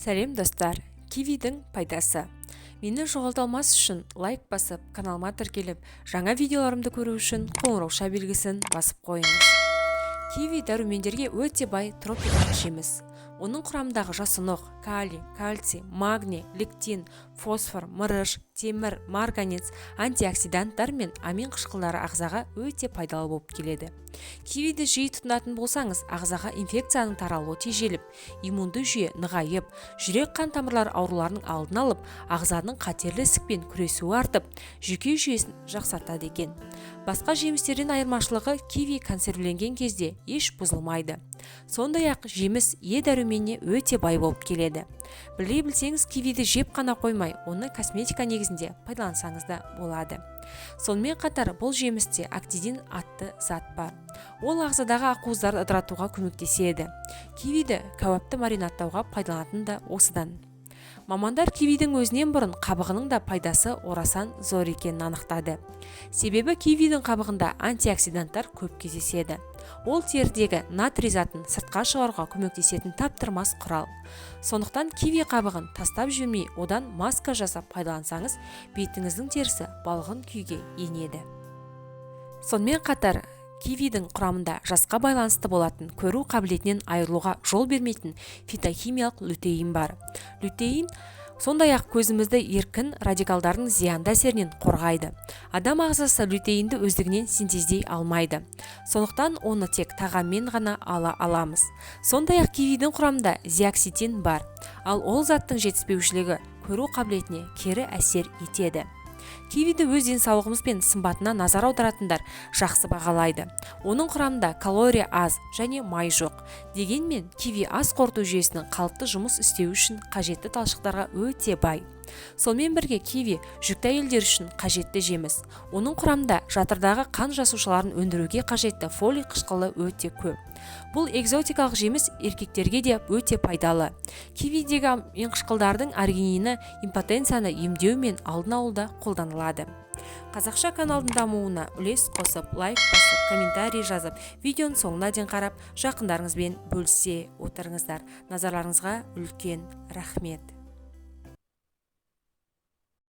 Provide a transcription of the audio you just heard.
Сәлем достар, кивидің пайдасы. Мені жоғалта алмас үшін лайк басып, каналыма тіркеліп, жаңа видеоларымды көру үшін қоңырауша белгісін басып қойыңыз. Киви дәрумендерге өте бай тропикалық жеміс. Оның құрамындағы жасұнық, калий, кальций, магний, лектин, фосфор, мырыш, темір, марганец, антиоксиданттар мен амин қышқылдары ағзаға өте пайдалы болып келеді. Кивиді жиі тұтынатын болсаңыз, ағзаға инфекцияның таралуы тежеліп, иммунды жүйе нығайып, жүрек қан тамырлары ауруларының алдын алып, ағзаның қатерлі ісікпен күресуі артып, жүйке жүйесін жақсартады екен. Басқа жемістерден айырмашылығы, киви консервіленген кезде еш бұзылмайды. Сондай-ақ жеміс Е дәруменіне өте бай болып келеді. Біле білсеңіз, кивиді жеп қана қоймай, оны косметика негізінде пайдалансаңыз да болады. Сонымен қатар бұл жемісте актидин атты зат бар. Ол ағзадағы ақуыздарды ыдыратуға көмектеседі. Кивиді кәуапты маринадтауға пайдаланатын да осыдан. Мамандар кивидің өзінен бұрын қабығының да пайдасы орасан зор екенін анықтады. Себебі кивидің қабығында антиоксиданттар көп кездеседі. Ол терідегі натрий затын сыртқа шығаруға көмектесетін таптырмас құрал. Сондықтан киви қабығын тастап жүрмей, одан маска жасап пайдалансаңыз, бетіңіздің терісі балғын күйге енеді. Сонымен қатар, кивидің құрамында жасқа байланысты болатын көру қабілетінен айырылуға жол бермейтін фитохимиялық лютеин бар. Лютеин сондай-ақ көзімізді еркін радикалдардың зиянды әсерінен қорғайды. Адам ағзасы лютеинді өздігінен синтездей алмайды. Сондықтан оны тек тағаммен ғана ала аламыз. Сондай-ақ кивидің құрамында зеакситин бар, ал ол заттың жетіспеушілігі көру қабілетіне кері әсер етеді. Кивиді өз денсаулығымыз бен сымбатына назар аударатындар жақсы бағалайды. Оның құрамында калория аз және май жоқ. Дегенмен, киви ас қорыту жүйесінің қалыпты жұмыс істеу үшін қажетті талшықтарға өте бай. Сонымен бірге киви жүкті әйелдер үшін қажетті жеміс. Оның құрамында жатырдағы қан жасушаларын өндіруге қажетті фолий қышқылы өте көп. Бұл экзотикалық жеміс еркектерге де өте пайдалы. Кивидегі амин қышқылдардың аргинины импотенцияны емдеу мен алдын алуда қолданылады. Қазақша каналдың дамуына үлес қосып, лайк басып, комментарий жазып, видеоның соңына дейін қарап, жақындарыңызбен бөлісе отырыңыздар. Назарларыңызға үлкен рахмет.